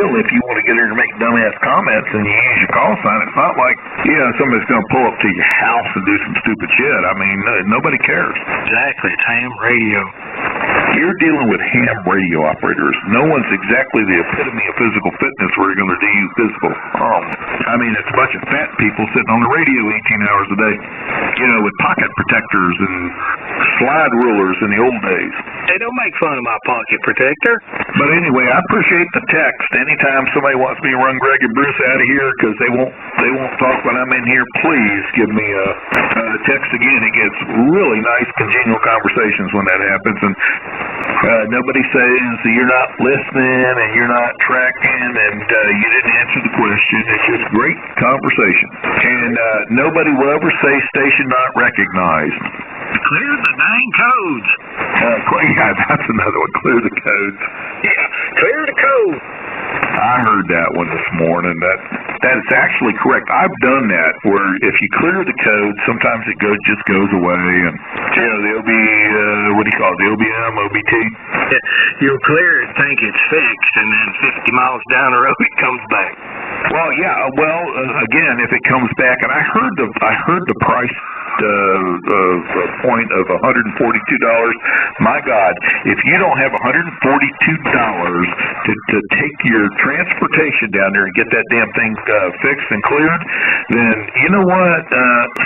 deal if you want to get in and make dumbass comments and you use your call sign. It's not like, somebody's going to pull up to your house and do some stupid shit. I mean, nobody cares. Exactly. It's ham radio. You're dealing with ham radio operators. No one's exactly the epitome of physical fitness where you're going to do physical harm. I mean, it's a bunch of fat people sitting on the radio 18 hours a day, with pocket protectors and slide rulers in the old days. Hey, don't make fun of my pocket protector. But anyway, I appreciate the text. Anytime somebody wants me to run Greg and Bruce out of here because they won't talk when I'm in here, please give me a text again. It gets really nice, congenial conversations when that happens. And nobody says you're not listening and you're not tracking and you didn't answer the question. It's just great conversation. And nobody will ever say station not recognized. Clear the dang codes. Yeah, that's another one. Clear the codes. Yeah, clear the code. I heard that one this morning. That is actually correct. I've done that where if you clear the code, sometimes it just goes away, and the what do you call it? The OBM, OBT. You'll clear it, think it's fixed, and then 50 miles down the road it comes back. Well, yeah. Well, again, if it comes back, and I heard the price point of $142. My God, if you don't have $142 to take your transportation down there and get that damn thing fixed and cleared, then you know what?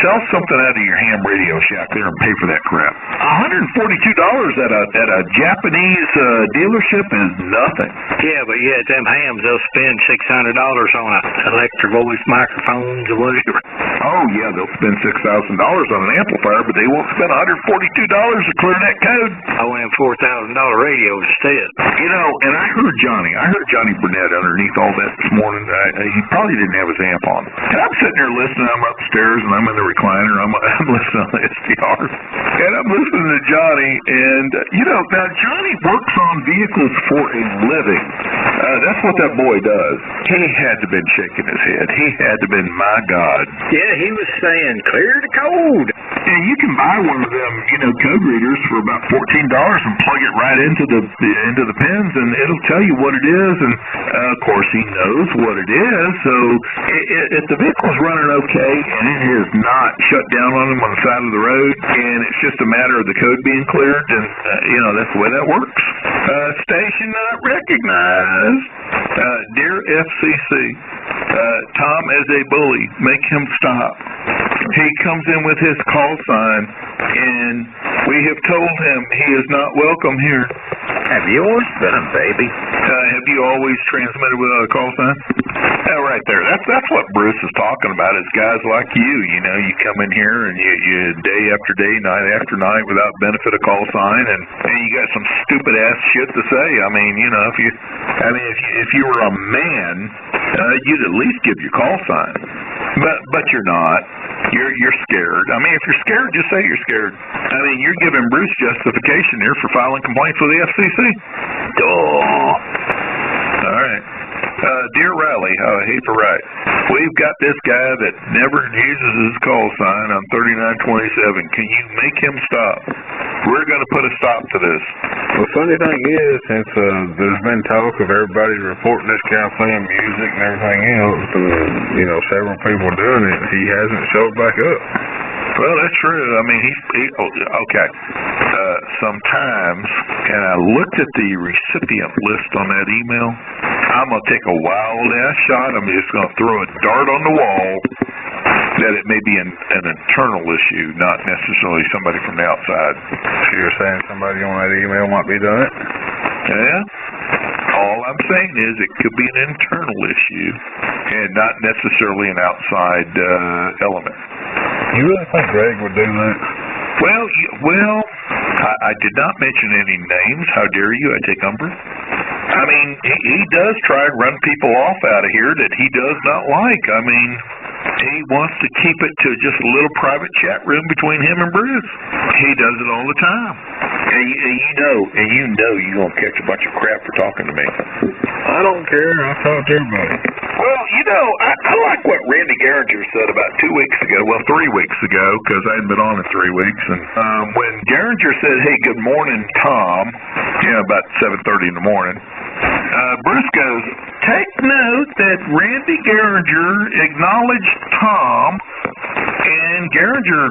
Sell something out of your ham radio shack there and pay for that crap. $142 at a Japanese dealership is nothing. Yeah, but them hams, they'll spend $600 on electric voice microphones or whatever. Oh yeah, they'll spend $6,000 on an amplifier, but they won't spend $142 to clear that code. I went in $4,000 radio instead. And I heard Johnny Burnett underneath all that this morning. He probably didn't have his amp on. And I'm sitting there listening. I'm upstairs and I'm in the recliner. I'm listening on the SDR. And I'm listening to Johnny. And, now Johnny works on vehicles for a living. That's what that boy does. He had to have been shaking his head. He had to have been, my God. Yeah, he was saying, clear the code. And you can buy one of them, code readers for about $14 and plug it right into the pins, and it'll tell you what it is. And of course, he knows what it is. So if the vehicle's running okay and it is not shut down on him on the side of the road, and it's just a matter of the code being cleared, then that's the way that works. Station not recognized. Dear FCC, Tom is a bully. Make him stop. He comes in with his call sign, and we have told him he is not welcome here. Have you always been a baby? Have you always transmitted without a call sign? Right there. That's what Bruce is talking about. Is guys like you. You come in here and you day after day, night after night without benefit of call sign, and you got some stupid ass shit to say. I mean, if you were a man, you'd at least give your call sign. But you're not. You're scared. I mean, if you're scared, just say you're scared. I mean, you're giving Bruce justification here for filing complaints with the FCC. Duh. All right. Dear Riley, I hate to write. We've got this guy that never uses his call sign on 3927. Can you make him stop? We're going to put a stop to this. The funny thing is, since there's been talk of everybody reporting this guy playing music and everything else, and, several people doing it, he hasn't showed back up. Well, that's true. I mean, okay. Sometimes, and I looked at the recipient list on that email, I'm going to take a wild-ass shot. I'm just going to throw a dart on the wall that it may be an internal issue, not necessarily somebody from the outside. So you're saying somebody on that email might be doing it? Yeah. All I'm saying is it could be an internal issue and not necessarily an outside element. You really think Greg would do that? Well, I did not mention any names. How dare you? I take umbrage. I mean, he does try to run people off out of here that he does not like. I mean, he wants to keep it to just a little private chat room between him and Bruce. He does it all the time. And you know you're going to catch a bunch of crap for talking to me. I don't care. I'll talk to everybody. Well, I like what Randy Geringer said about 3 weeks ago, because I hadn't been on in 3 weeks. And when Geringer said, hey, good morning, Tom, about 7:30 in the morning, Bruce goes, take that Randy Gehringer acknowledged Tom, and Gehringer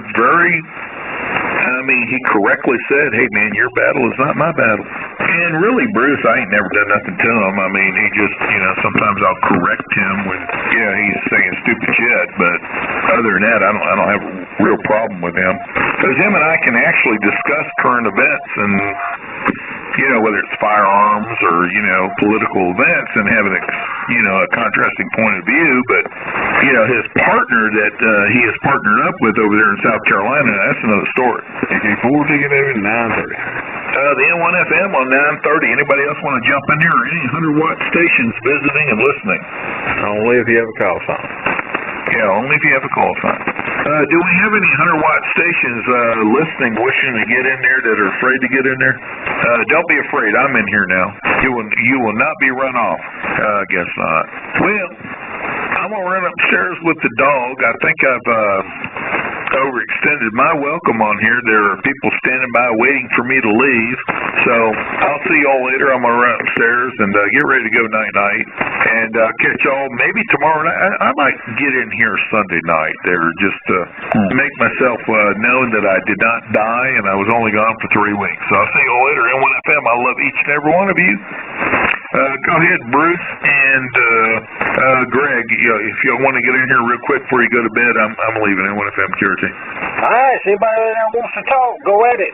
he correctly said, hey man, your battle is not my battle. And really, Bruce, I ain't never done nothing to him. He just, sometimes I'll correct him when, he's saying stupid shit, but other than that, I don't have a real problem with him. Because him and I can actually discuss current events and, whether it's firearms or, political events and have a contrasting point of view, but, his partner that he has partnered up with over there in South Carolina, that's another story. KK4 ticket every 9:30. The N1FM on 9:30. Anybody else want to jump in here? Or any 100-watt stations visiting and listening? Only if you have a call sign. Yeah, only if you have a call sign. Do we have any 100-watt stations listening, wishing to get in there that are afraid to get in there? Don't be afraid. I'm in here now. You will not be run off. I guess not. Well, I'm going to run upstairs with the dog. I think I've overextended my welcome on here. There are people standing by waiting for me to leave. So I'll see y'all later. I'm going to run upstairs and get ready to go night-night. And catch y'all maybe tomorrow night. I might get in here Sunday night there just to make myself known that I did not die and I was only gone for 3 weeks. So I'll see y'all later. N1FM, I love each and every one of you. Go ahead, Bruce and Greg. If y'all want to get in here real quick before you go to bed, I'm leaving N1FM Cure Team. All right, so anybody that wants to talk, go at it.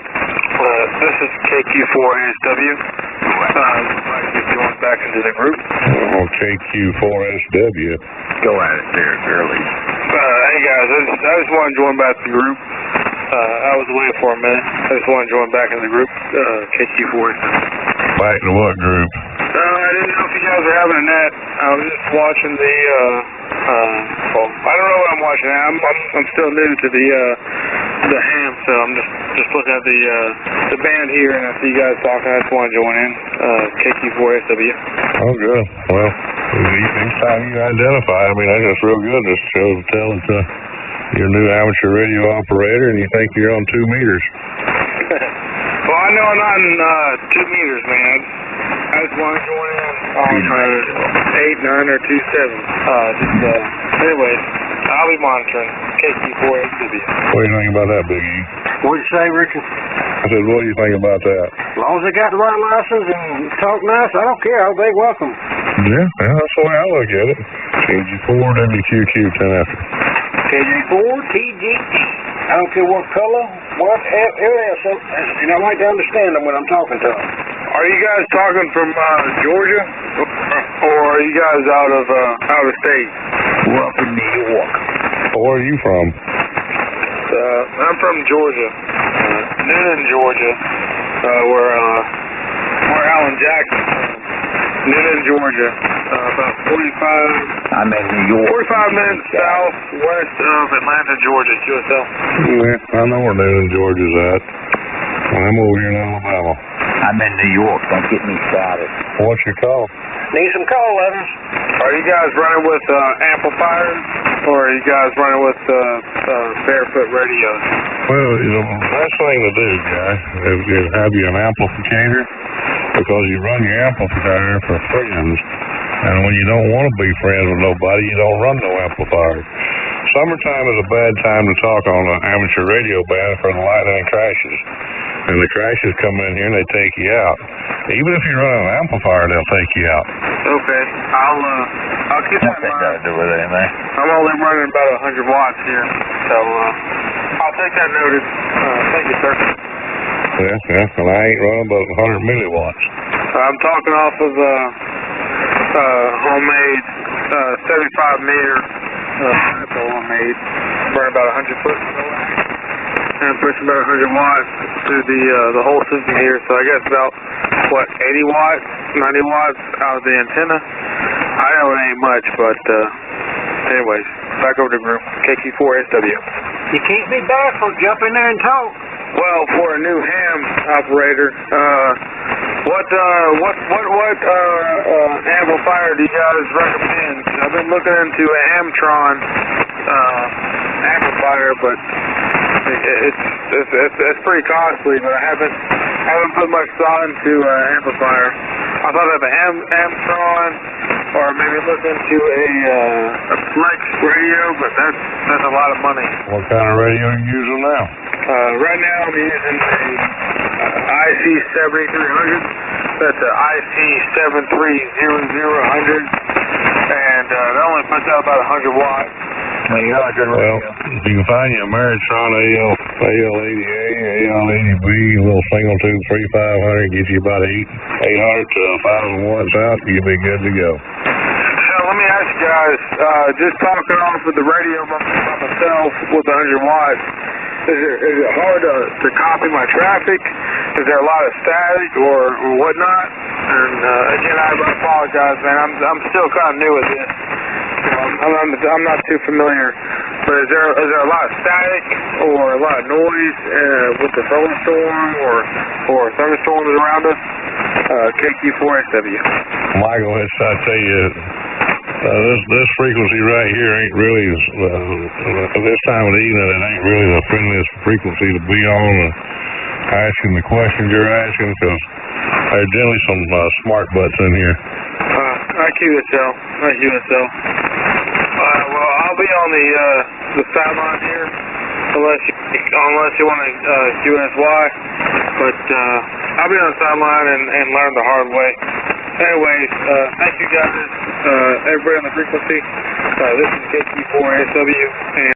This is KQ4SW. I'd like to get joined back into the group. KQ4SW. Go at it there, Gurley. Hey guys, I just want to join back the group. I was away for a minute. I just want to join back in the group. KQ4SW. Back to what group? I didn't know if you guys were having a net. I was just watching the, I don't know what I'm watching. I'm still new to the ham, so I'm just looking at the band here, and I see you guys talking. I just want to join in. KQ4SW. Oh, good. Well, each time you identify, that's just real good. Just shows to tell it's you're a new amateur radio operator, and you think you're on 2 meters. Well, I know I'm not in 2 meters, man. I just want to join in on 8, 9, or 2, 7. Anyways, I'll be monitoring KQ4SW. What do you think about that, Big E? What'd you say, Richard? I said, what do you think about that? As long as they got the right license and talk nice, I don't care. They welcome. Yeah, that's the way I look at it. KG4WQQ 10 after. KG4TGT. I don't care what color, what area, and I like to understand them when I'm talking to them. Are you guys talking from Georgia, or are you guys out of state? We're up in New York. Where are you from? I'm from Georgia, Noonan, Georgia, where Alan Jackson from. Noonan, Georgia, about 45. I'm in New York. 45 minutes southwest of Atlanta, Georgia, QSL. Yeah, I know where Noonan, Georgia's at. I'm over here in Alabama. I'm in New York. Don't get me started. What's your call? Need some call letters. Are you guys running with amplifiers, or are you guys running with barefoot radios? Well, the best thing to do, guy, is have you an amplificator, because you run your amplifier for friends, and when you don't want to be friends with nobody, you don't run no amplifier. Summertime is a bad time to talk on an amateur radio band for the lightning crashes. And the crashes come in here and they take you out. Even if you run an amplifier, they'll take you out. Okay, I'll keep that in mind. Got to do with anything. I'm only running about 100 watts here, so I'll take that noted. Thank you, sir. Yeah, and I ain't running about 100 milliwatts. I'm talking off of homemade 75 meter homemade, burn about 100 foot and pushing about 100 watts through the whole system here. So I guess about 80 watts, 90 watts out of the antenna. I know it ain't much, but anyways, back over to group KQ4SW. You can't be barefoot. Jump in there and talk. Well, for a new ham operator, what amplifier do you guys recommend? I've been looking into an Amtron amplifier, but it's pretty costly. But I haven't put much thought into an amplifier. I thought of an Amtron or maybe may look into a flex radio, but that's a lot of money. What kind of radio are you using now? Right now I'm using a IC7300. That's a IC7300, and that only puts out about 100 watts. Well, you got a good Well, radio. if you can find you a Meritron AL80A, AL80B, a little single tube 3500, get you about 800 to 1,000 watts out, you'll be good to go. So let me ask you guys, just talking off with the radio by myself with 100 watts, is it hard to copy my traffic? Is there a lot of static or whatnot? And again, I apologize, man. I'm still kind of new at this. I'm not too familiar. But is there a lot of static or a lot of noise with the solar storm or thunderstorms around us? KQ4SW. Michael, I tell you, this frequency right here ain't really, this time of the evening, it ain't really the friendliest frequency to be on asking the questions you're asking, because there's generally some smart butts in here. IQSL. Well, I'll be on the sideline here, unless you want to QSY, but I'll be on the sideline and learn the hard way. Anyways, thank you guys, everybody on the frequency. This is KQ4SW, and